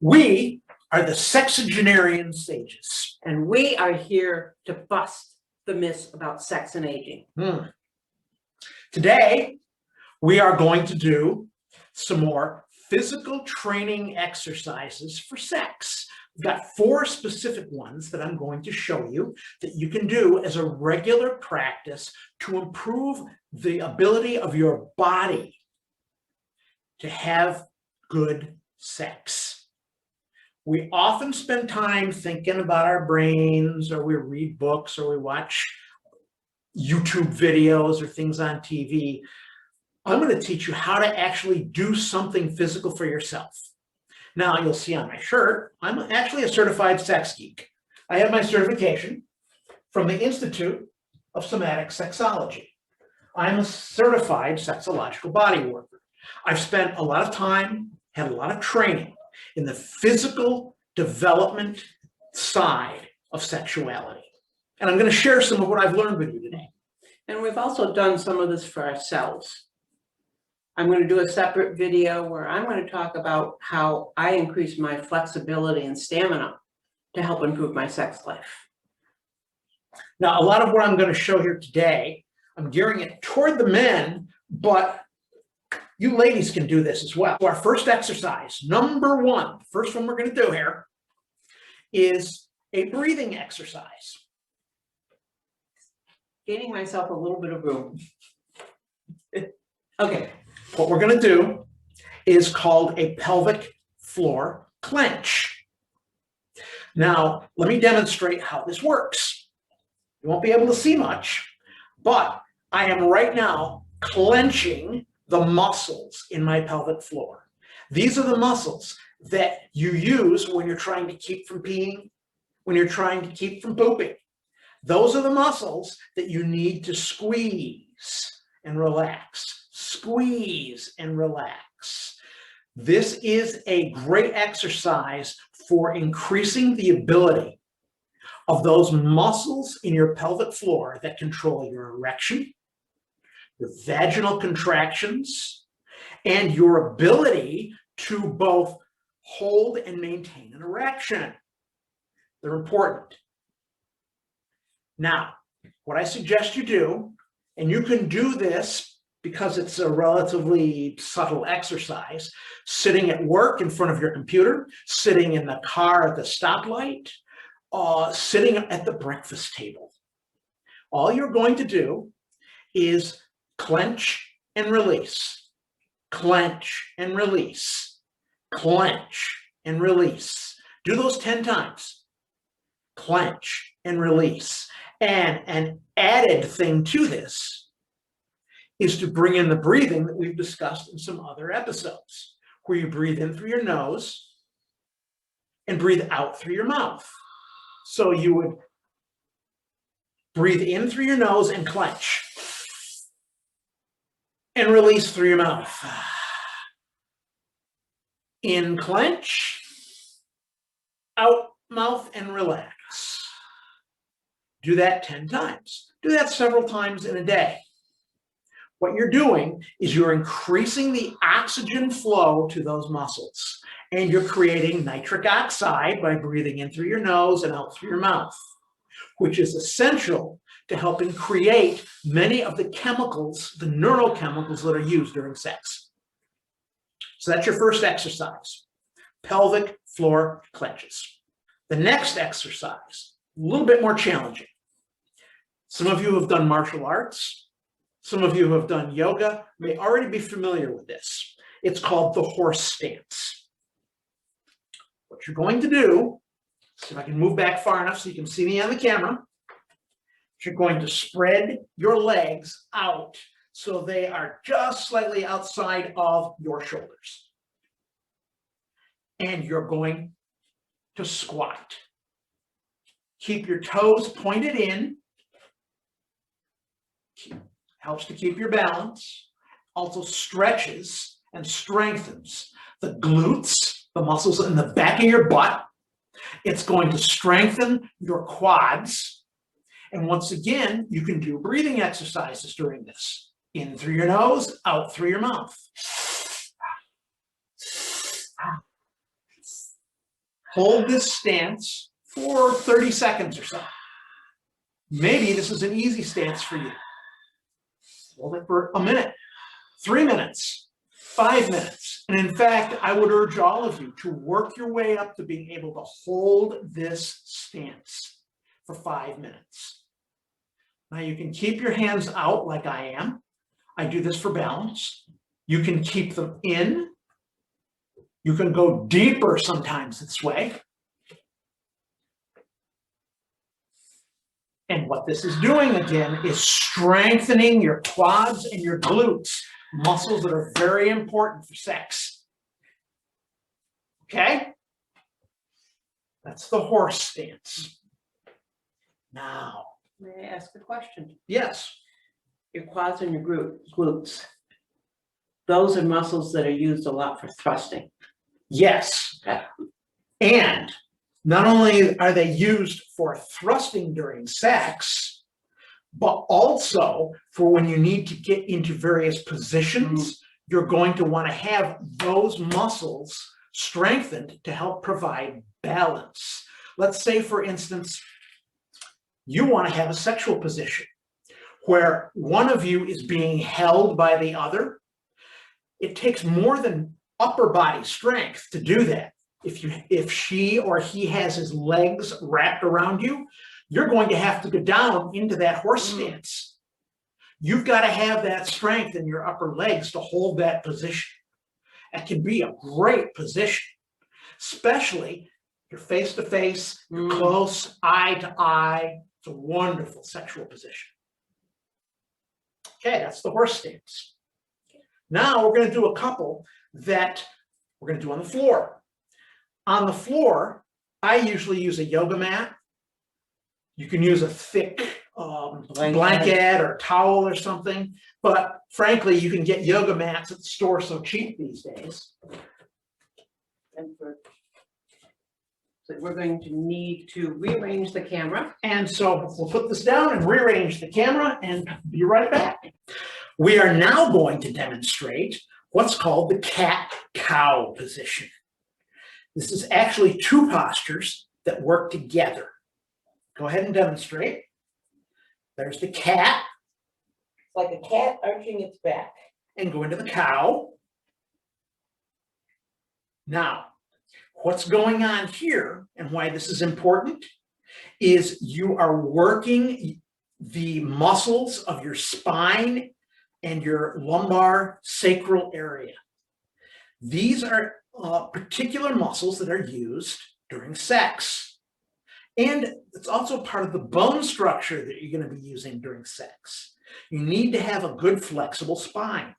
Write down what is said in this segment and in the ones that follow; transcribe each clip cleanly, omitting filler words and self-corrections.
We are the sexagenarian sages. And we are here to bust the myths about sex and aging. Today, we are going to do some more physical training exercises for sex. We've got 4 specific ones that I'm going to show you that you can do as a regular practice to improve the ability of your body to have good sex. We often spend time thinking about our brains, or we read books, or we watch YouTube videos or things on TV. I'm going to teach you how to actually do something physical for yourself. Now, you'll see on my shirt, I'm actually a certified sex geek. I have my certification from the Institute of Somatic Sexology. I'm a certified sexological body worker. I've spent a lot of time, had a lot of training in the physical development side of sexuality. And I'm going to share some of what I've learned with you today. And we've also done some of this for ourselves. I'm going to do a separate video where I'm going to talk about how I increase my flexibility and stamina to help improve my sex life. Now, a lot of what I'm going to show here today, I'm gearing it toward the men, but you ladies can do this as well. So our first exercise, number 1, first one we're going to do here, is a breathing exercise. Gaining myself a little bit of room. Okay. What we're going to do is called a pelvic floor clench. Now, let me demonstrate how this works. You won't be able to see much, but I am right now clenching the muscles in my pelvic floor. These are the muscles that you use when you're trying to keep from peeing, when you're trying to keep from pooping. Those are the muscles that you need to squeeze and relax. Squeeze and relax. This is a great exercise for increasing the ability of those muscles in your pelvic floor that control your erection, your vaginal contractions, and your ability to both hold and maintain an erection. They're important. Now, what I suggest you do, and you can do this because it's a relatively subtle exercise, sitting at work in front of your computer, sitting in the car at the stoplight, sitting at the breakfast table. All you're going to do is clench and release, clench and release, clench and release. Do those 10 times. Clench and release. And an added thing to this is to bring in the breathing that we've discussed in some other episodes, where you breathe in through your nose and breathe out through your mouth. So you would breathe in through your nose and clench, and release through your mouth. In clench, out mouth, and relax. Do that 10 times. Do that several times in a day. What you're doing is you're increasing the oxygen flow to those muscles, and you're creating nitric oxide by breathing in through your nose and out through your mouth, which is essential to helping create many of the chemicals, the neurochemicals that are used during sex. So that's your first exercise, pelvic floor clenches. The next exercise, a little bit more challenging. Some of you have done martial arts. Some of you who have done yoga may already be familiar with this. It's called the horse stance. What you're going to do, see if I can move back far enough so you can see me on the camera. You're going to spread your legs out so they are just slightly outside of your shoulders. And you're going to squat. Keep your toes pointed in. Helps to keep your balance. Also stretches and strengthens the glutes, the muscles in the back of your butt. It's going to strengthen your quads. And once again, you can do breathing exercises during this. In through your nose, out through your mouth. hold this stance for 30 seconds or so. Maybe this is an easy stance for you. Hold it for a minute, 3 minutes, 5 minutes. And in fact, I would urge all of you to work your way up to being able to hold this stance for 5 minutes. Now you can keep your hands out like I am. I do this for balance. You can keep them in. You can go deeper sometimes this way. And what this is doing again is strengthening your quads and your glutes, muscles that are very important for sex. Okay? That's the horse stance. Now, May I ask a question? yes. Your quads and your glutes, those are muscles that are used a lot for thrusting. Yes. And not only are they used for thrusting during sex, but also for when you need to get into various positions, you're going to want to have those muscles strengthened to help provide balance. Let's say, for instance, you want to have a sexual position where one of you is being held by the other. It takes more than upper body strength to do that. If she or he has his legs wrapped around you, you're going to have to go down into that horse stance. You've got to have that strength in your upper legs to hold that position. That can be a great position, especially you're face to face, you're close, eye to eye. It's a wonderful sexual position. Okay, that's the horse stance. Now we're going to do a couple that we're going to do on the floor. On the floor, I usually use a yoga mat. You can use a thick blanket or towel or something, but frankly, you can get yoga mats at the store so cheap these days. So we're going to need to rearrange the camera. And so we'll put this down and rearrange the camera and be right back. We are now going to demonstrate what's called the cat-cow position. This is actually two postures that work together. Go ahead and demonstrate. There's the cat. It's like a cat arching its back. And go into the cow. Now, what's going on here and why this is important is you are working the muscles of your spine and your lumbar sacral area. These are particular muscles that are used during sex. And it's also part of the bone structure that you're going to be using during sex. You need to have a good flexible spine.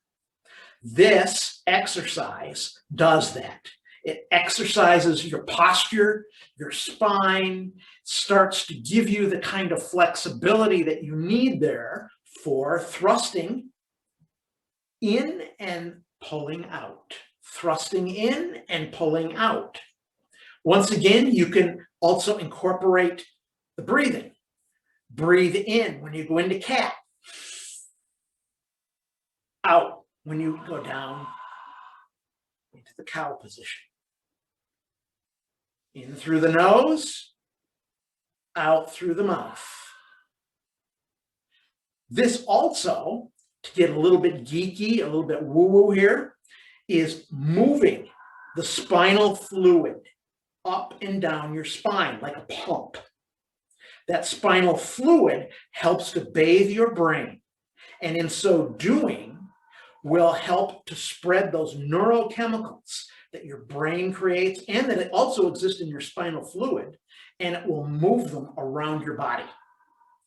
This exercise does that. It exercises your posture, your spine, starts to give you the kind of flexibility that you need there for thrusting in and pulling out. Thrusting in and pulling out. Once again, you can also incorporate the breathing. Breathe in when you go into cat. Out when you go down into the cow position. In through the nose, out through the mouth. This also, to get a little bit geeky, a little bit woo-woo here, is moving the spinal fluid up and down your spine like a pump. That spinal fluid helps to bathe your brain, and in so doing, will help to spread those neurochemicals that your brain creates and that it also exists in your spinal fluid, and it will move them around your body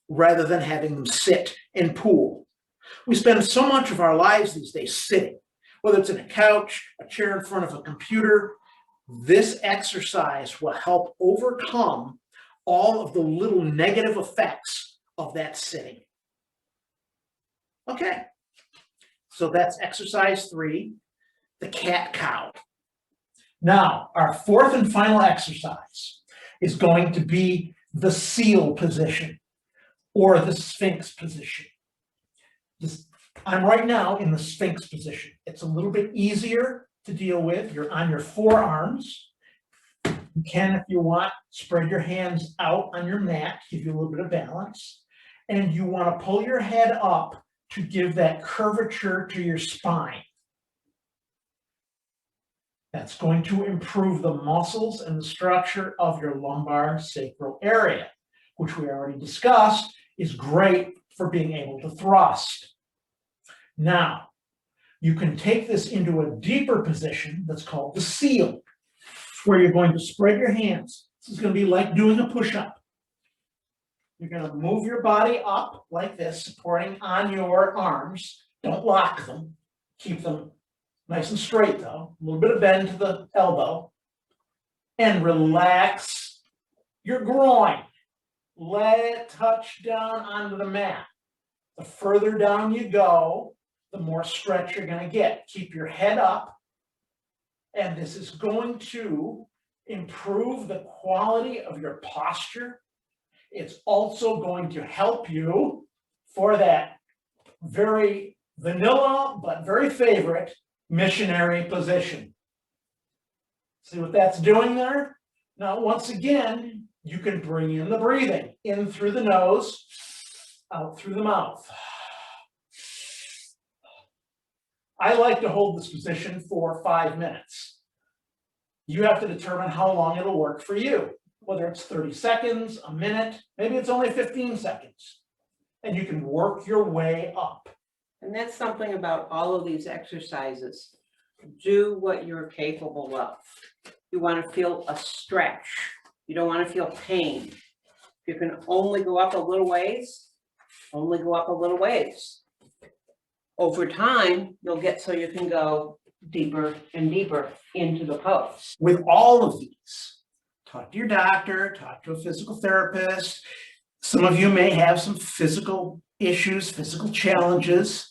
rather than having them sit and pool. We spend so much of our lives these days sitting, whether it's in a couch, a chair in front of a computer. This exercise will help overcome all of the little negative effects of that sitting. Okay, so that's exercise 3, the cat-cow. Now, our fourth and final exercise is going to be the seal position or the sphinx position. I'm right now in the sphinx position. It's a little bit easier to deal with. You're on your forearms. You can, if you want, spread your hands out on your mat, give you a little bit of balance. And you want to pull your head up to give that curvature to your spine. That's going to improve the muscles and the structure of your lumbar sacral area, which we already discussed is great for being able to thrust. Now, you can take this into a deeper position that's called the seal, where you're going to spread your hands. This is going to be like doing a push-up. You're going to move your body up like this, supporting on your arms. Don't lock them. Keep them nice and straight, though. A little bit of bend to the elbow. And relax your groin. Let it touch down onto the mat. The further down you go, the more stretch you're going to get. Keep your head up. And this is going to improve the quality of your posture. It's also going to help you for that very vanilla but very favorite missionary position. See what that's doing there? Now, once again, you can bring in the breathing, in through the nose, out through the mouth. I like to hold this position for 5 minutes. You have to determine how long it'll work for you, whether it's 30 seconds, a minute, maybe it's only 15 seconds. And you can work your way up. And that's something about all of these exercises. Do what you're capable of. You want to feel a stretch. You don't want to feel pain. If you can only go up a little ways, only go up a little ways. Over time, you'll get so you can go deeper and deeper into the pose. With all of these, talk to your doctor, talk to a physical therapist. Some of you may have some physical issues, physical challenges.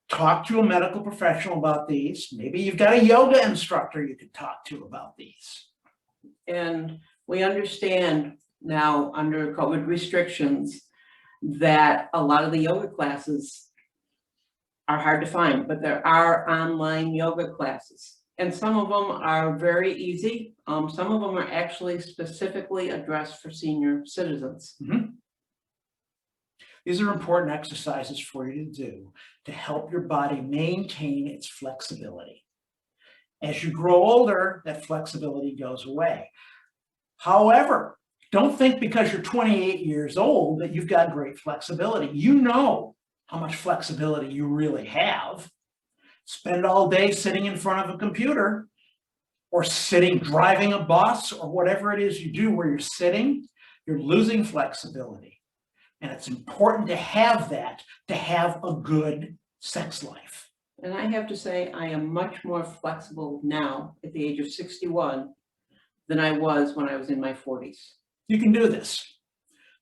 Talk to a medical professional about these. Maybe you've got a yoga instructor you could talk to about these. And we understand now under COVID restrictions that a lot of the yoga classes are hard to find, but there are online yoga classes. And some of them are very easy. Some of them are actually specifically addressed for senior citizens. Mm-hmm. These are important exercises for you to do to help your body maintain its flexibility. As you grow older, that flexibility goes away. However, don't think because you're 28 years old that you've got great flexibility. You know how much flexibility you really have. Spend all day sitting in front of a computer or sitting, driving a bus or whatever it is you do where you're sitting, you're losing flexibility. And it's important to have that, to have a good sex life. And I have to say, I am much more flexible now at the age of 61 than I was when I was in my 40s. You can do this.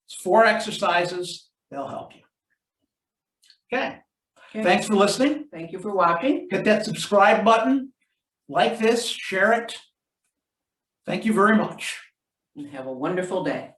It's 4 exercises. They'll help you. Okay. Thanks for listening. Thank you for watching. Hit that subscribe button. Like this, share it. Thank you very much. And have a wonderful day.